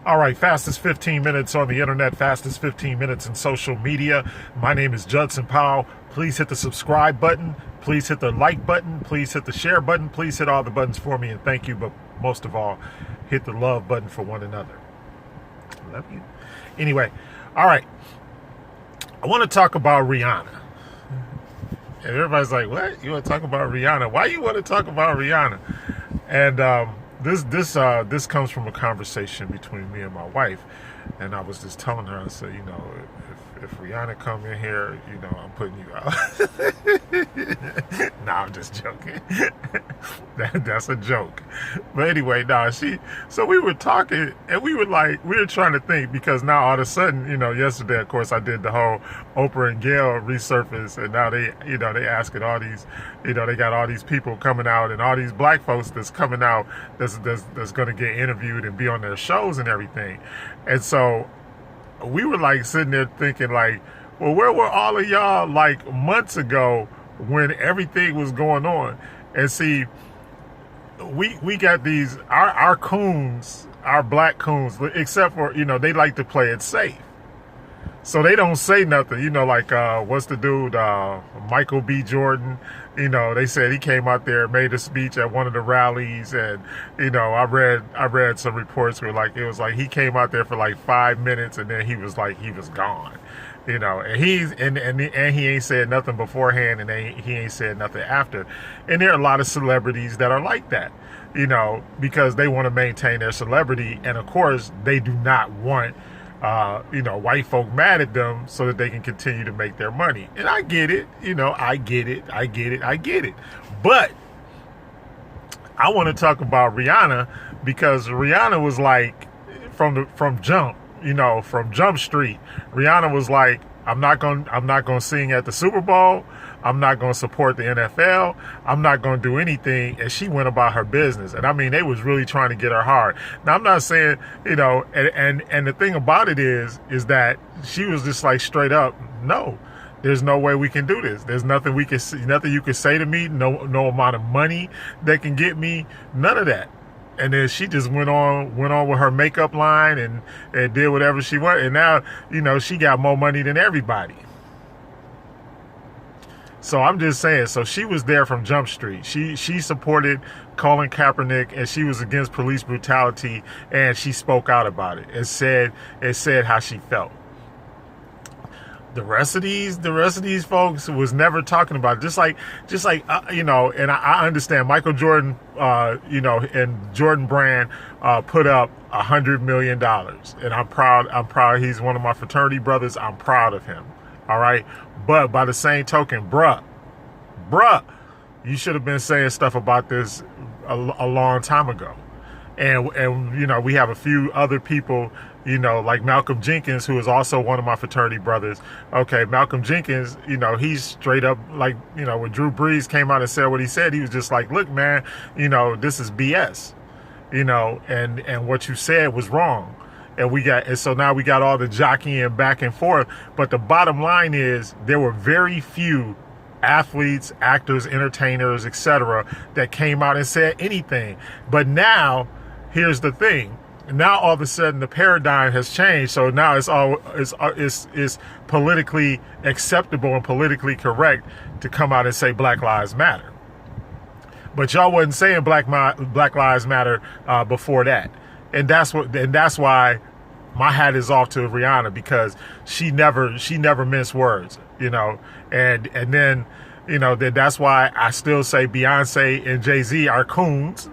All right, fastest 15 minutes on the internet, fastest 15 minutes in social media. My name is Judson Powell. Please hit the subscribe button. Please hit the like button. Please hit the share button. Please hit all the buttons for me, and thank you. But most of all, hit the love button for one another. Love you. Anyway, all right. I want to talk about Rihanna. And everybody's like, what? You want to talk about Rihanna? Why you want to talk about Rihanna? And this comes from a conversation between me and my wife, and I was just telling her, I said, if Rihanna come in here, I'm putting you out. No, I'm just joking. That's a joke. But anyway, so we were talking, and we were trying to think, because now all of a sudden, yesterday, of course, I did the whole Oprah and Gayle resurface, and now they asking all these, they got all these people coming out, and all these black folks that's coming out that's going to get interviewed and be on their shows and everything. And so we were sitting there thinking well, where were all of y'all months ago when everything was going on? And see, we got these, our coons, our black coons, except for, they like to play it safe. So they don't say nothing, what's the dude, Michael B. Jordan, they said he came out there, made a speech at one of the rallies, and, I read some reports where it was he came out there for 5 minutes, and then he was gone, and he ain't said nothing beforehand, and he ain't said nothing after. And there are a lot of celebrities that are like that, because they want to maintain their celebrity, and of course they do not want white folk mad at them so that they can continue to make their money. And I get it, I get it. But I want to talk about Rihanna, because Rihanna was from Jump Street. Rihanna was I'm not going to sing at the Super Bowl. I'm not going to support the NFL. I'm not going to do anything. And she went about her business. And I mean, they was really trying to get her hard. Now, I'm not saying, and the thing about it is that she was just straight up, no, there's no way we can do this. There's nothing nothing you can say to me. No amount of money that can get me. None of that. And then she just went on with her makeup line and did whatever she wanted. And now, she got more money than everybody. So I'm just saying, so she was there from Jump Street. She supported Colin Kaepernick, and she was against police brutality, and she spoke out about it and said how she felt. The rest of these folks was never talking about it. Just like and I understand Michael Jordan, and Jordan Brand put up $100 million, and I'm proud. He's one of my fraternity brothers. I'm proud of him. All right. But by the same token, bruh, you should have been saying stuff about this a long time ago. And we have a few other people, like Malcolm Jenkins, who is also one of my fraternity brothers. Okay, Malcolm Jenkins, he's straight up when Drew Brees came out and said what he said, he was just look, man, this is BS, and what you said was wrong. And so now we got all the jockeying back and forth. But the bottom line is there were very few athletes, actors, entertainers, etc., that came out and said anything. But now, here's the thing. Now all of a sudden the paradigm has changed. So now it's politically acceptable and politically correct to come out and say Black Lives Matter. But y'all wasn't saying Black Lives Matter before that. And that's why my hat is off to Rihanna, because she never minced words, and then, that's why I still say Beyonce and Jay-Z are coons,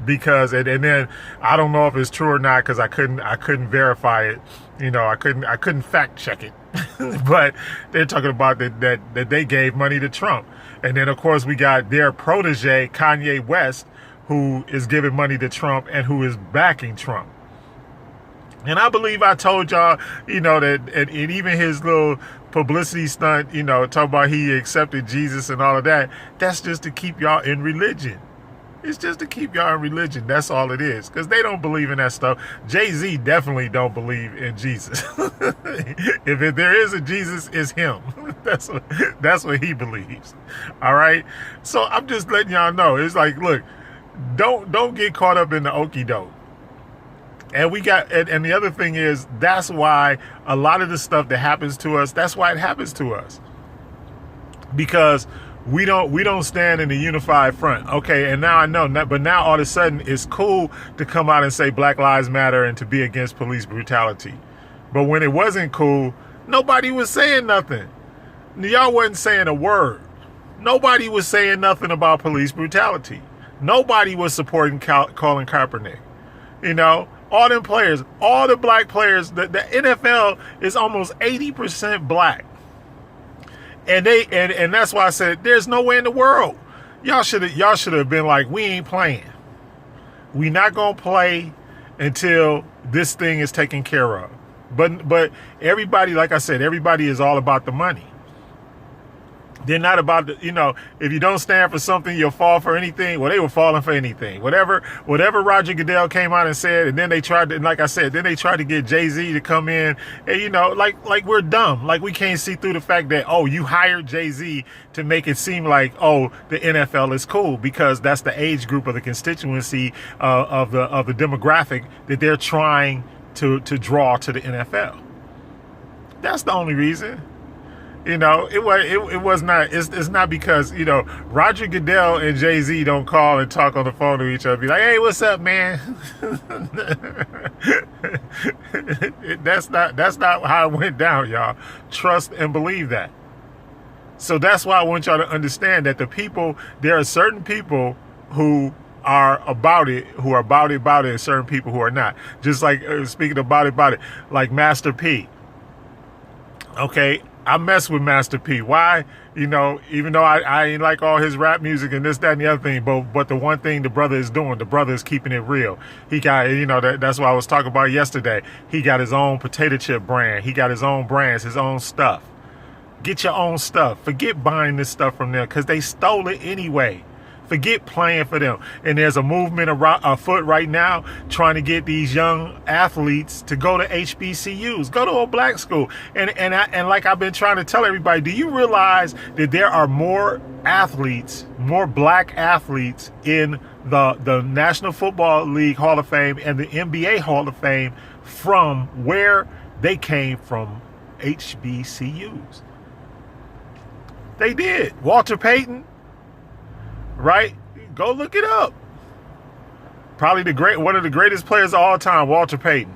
because, and then I don't know if it's true or not, because I couldn't verify it, I couldn't fact check it, but they're talking about that they gave money to Trump. And then of course we got their protege, Kanye West, who is giving money to Trump and who is backing Trump. And I believe I told y'all, that and even his little publicity stunt, talking about he accepted Jesus and all of that, that's just to keep y'all in religion. It's just to keep y'all in religion. That's all it is. Because they don't believe in that stuff. Jay-Z definitely don't believe in Jesus. If there is a Jesus, it's him. That's what he believes. All right? So I'm just letting y'all know. It's look, don't get caught up in the okie doke. And and the other thing is, that's why a lot of the stuff that happens to us, that's why it happens to us. Because we don't stand in the unified front. Okay, and now I know, but now all of a sudden it's cool to come out and say Black Lives Matter and to be against police brutality. But when it wasn't cool, nobody was saying nothing. Y'all wasn't saying a word. Nobody was saying nothing about police brutality. Nobody was supporting Colin Kaepernick. You know, all them players, all the black players, the NFL is almost 80% black. And that's why I said there's no way in the world. Y'all should have been like, we ain't playing. We not gonna play until this thing is taken care of. But everybody, like I said, everybody is all about the money. They're not about the, if you don't stand for something, you'll fall for anything. Well, they were falling for anything. Whatever Roger Goodell came out and said, and then they tried to, like I said, then they tried to get Jay-Z to come in, and like we're dumb. Like we can't see through the fact that, oh, you hired Jay-Z to make it seem like, oh, the NFL is cool because that's the age group of the constituency of the demographic that they're trying to draw to the NFL. That's the only reason. It was not. It's not because Roger Goodell and Jay-Z don't call and talk on the phone to each other. Be like, hey, what's up, man? That's not how it went down, y'all. Trust and believe that. So that's why I want y'all to understand that there are certain people who are about it, and certain people who are not. Just like speaking about it, like Master P. Okay. I mess with Master P. Why? Even though I ain't like all his rap music and this, that, and the other thing, but the one thing the brother is doing, the brother is keeping it real. He got, that's what I was talking about yesterday. He got his own potato chip brand. He got his own brands, his own stuff. Get your own stuff. Forget buying this stuff from them because they stole it anyway. Forget playing for them. And there's a movement afoot right now trying to get these young athletes to go to HBCUs, go to a black school. And like I've been trying to tell everybody, do you realize that there are more black athletes in the National Football League Hall of Fame and the NBA Hall of Fame from where they came from, HBCUs? They did. Walter Payton. Right? Go look it up. Probably one of the greatest players of all time, Walter Payton.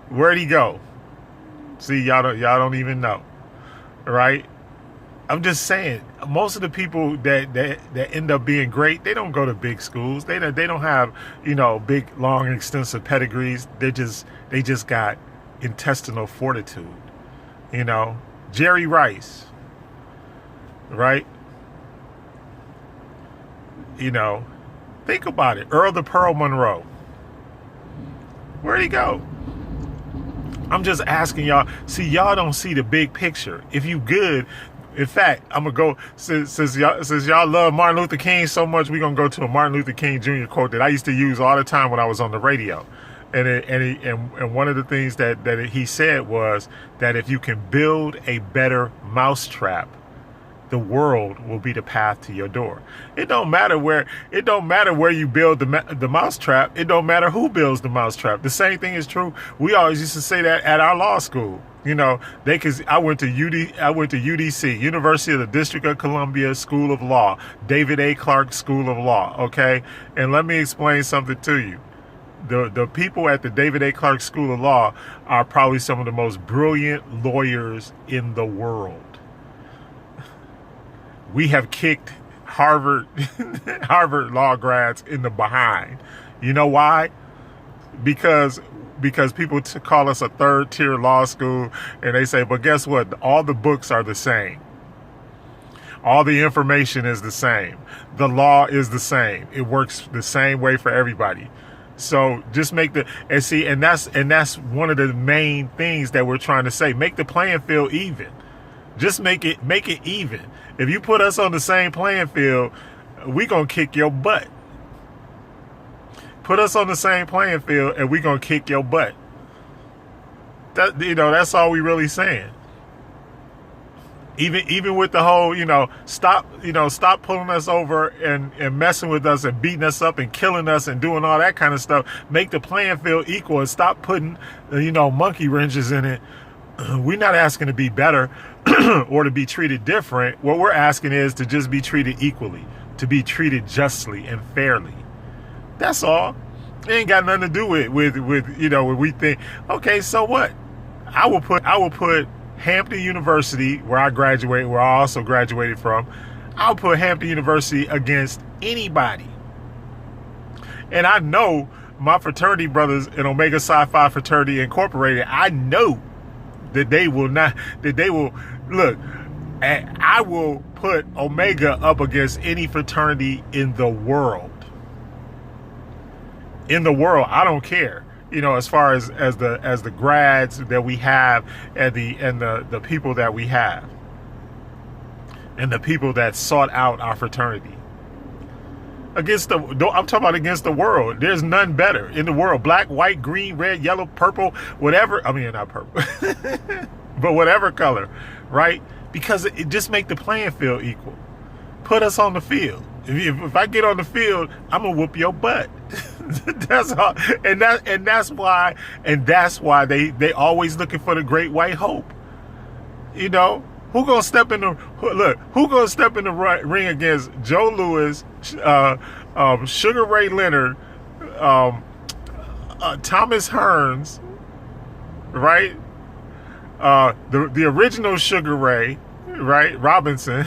Where'd he go? See, y'all don't even know. Right? I'm just saying, most of the people that end up being great, they don't go to big schools. They don't have, big, long, extensive pedigrees. They just got intestinal fortitude. Jerry Rice. Right? Think about it. Earl the Pearl Monroe. Where'd he go? I'm just asking y'all. See, y'all don't see the big picture. If you good, in fact, I'm gonna go since y'all love Martin Luther King so much, we're gonna go to a Martin Luther King Jr. quote that I used to use all the time when I was on the radio. And one of the things that he said was that if you can build a better mousetrap, the world will be the path to your door. It don't matter where you build the mousetrap. It don't matter who builds the mousetrap. The same thing is true. We always used to say that at our law school. I went to UDC, University of the District of Columbia School of Law, David A. Clark School of Law. Okay, and let me explain something to you. The people at the David A. Clark School of Law are probably some of the most brilliant lawyers in the world. We have kicked Harvard law grads in the behind. You know why? Because people call us a third tier law school, and they say, but guess what? All the books are the same. All the information is the same. The law is the same. It works the same way for everybody. So just make and that's one of the main things that we're trying to say. Make the playing field even. Just make it even. If you put us on the same playing field, we gonna kick your butt. Put us on the same playing field and we gonna kick your butt. That's all we really saying. Even with the whole, stop pulling us over and messing with us and beating us up and killing us and doing all that kind of stuff. Make the playing field equal and stop putting, monkey wrenches in it. We're not asking to be better or to be treated different. What we're asking is to just be treated equally, to be treated justly and fairly. That's all. It ain't got nothing to do with when we think, okay, so what? I will put Hampton University, where I graduated, where I also graduated from, I'll put Hampton University against anybody. And I know my fraternity brothers in Omega Psi Phi Fraternity Incorporated, I know that they will look, I will put Omega up against any fraternity in the world. In the world, I don't care. As far as the grads that we have and the people that we have and the people that sought out our fraternity. I'm talking about against the world. There's none better in the world. Black, white, green, red, yellow, purple, whatever. I mean, not purple, but whatever color, right? Because it just make the playing field equal. Put us on the field. If I get on the field, I'm gonna whoop your butt. That's all. And that's why they always looking for the great white hope. Who gonna step in the ring against Joe Louis, Sugar Ray Leonard, Thomas Hearns, right? The original Sugar Ray, right? Robinson,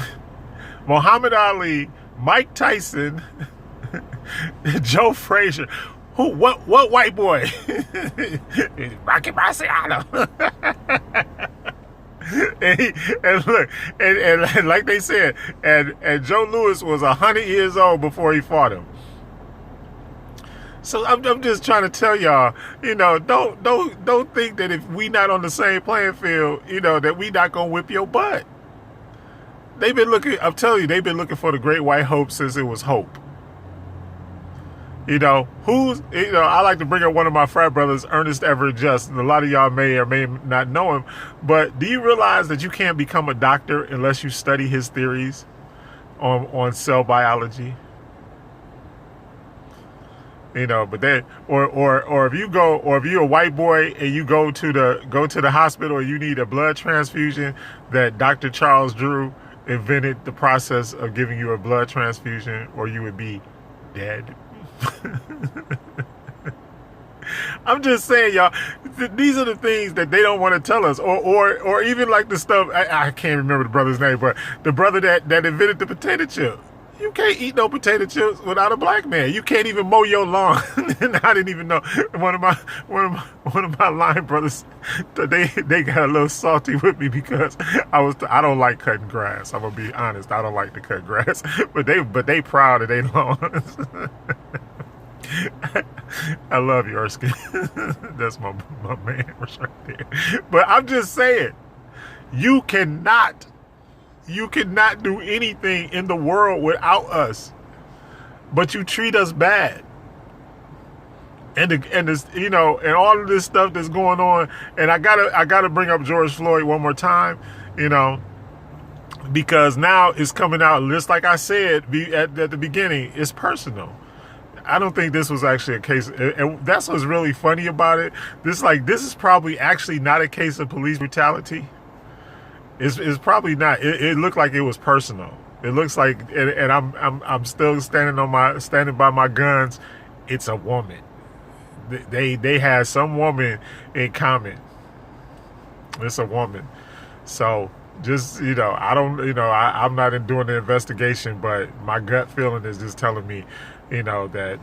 Muhammad Ali, Mike Tyson, Joe Frazier. What white boy? Rocky Marciano. and like they said, and Joe Louis was 100 years old before he fought him. So I'm just trying to tell y'all, don't think that if we not on the same playing field, that we not gonna whip your butt. I'm telling you, they've been looking for the great white hope since it was hope. I like to bring up one of my frat brothers, Ernest Everett Just, and a lot of y'all may or may not know him, but do you realize that you can't become a doctor unless you study his theories on cell biology? But then, or if you're a white boy and you go to the hospital or you need a blood transfusion, that Dr. Charles Drew invented the process of giving you a blood transfusion, or you would be dead. I'm just saying, y'all, these are the things that they don't want to tell us, or even like the stuff, I can't remember the brother's name, but the brother that invented the potato chip. You can't eat no potato chips without a black man. You can't even mow your lawn. And I didn't even know. One of my line brothers, they got a little salty with me because I don't like cutting grass. I'm gonna be honest. I don't like to cut grass, but they proud of their lawns. I love you, Erskine. That's my man right there. But I'm just saying, you cannot do anything in the world without us, but you treat us bad. And all of this stuff that's going on. And I gotta bring up George Floyd one more time, because now it's coming out, just like I said at the beginning, it's personal. I don't think this was actually a case, and that's what's really funny about it. This is probably actually not a case of police brutality. It's probably not. It looked like it was personal. It looks like, and I'm still standing by my guns. It's a woman. They had some woman in common. It's a woman. So just I'm not doing the investigation, but my gut feeling is just telling me, that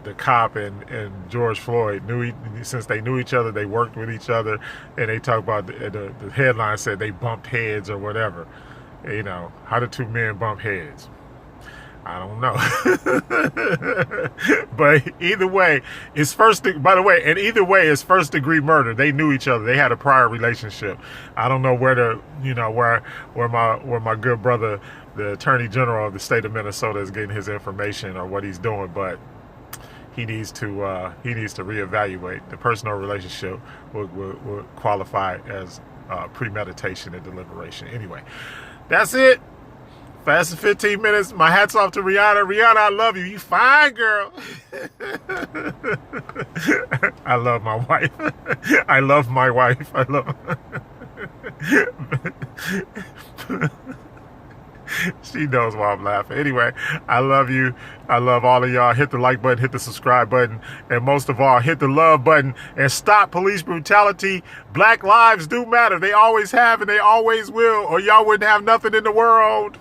the cop and George Floyd since they knew each other, they worked with each other, and they talk about the headline said they bumped heads or whatever. How do two men bump heads? I don't know. But either way, it's first degree murder. They knew each other. They had a prior relationship. I don't know where my good brother, the Attorney General of the state of Minnesota, is getting his information or what he's doing, but he needs to reevaluate. The personal relationship will qualify as premeditation and deliberation. Anyway, that's it. Fast in 15 minutes. My hat's off to Rihanna. Rihanna, I love you. You fine, girl. I love my wife. I love my wife. I love. She knows why I'm laughing. Anyway, I love you. I love all of y'all. Hit the like button, hit the subscribe button, and most of all, hit the love button and stop police brutality. Black lives do matter. They always have and they always will, or y'all wouldn't have nothing in the world.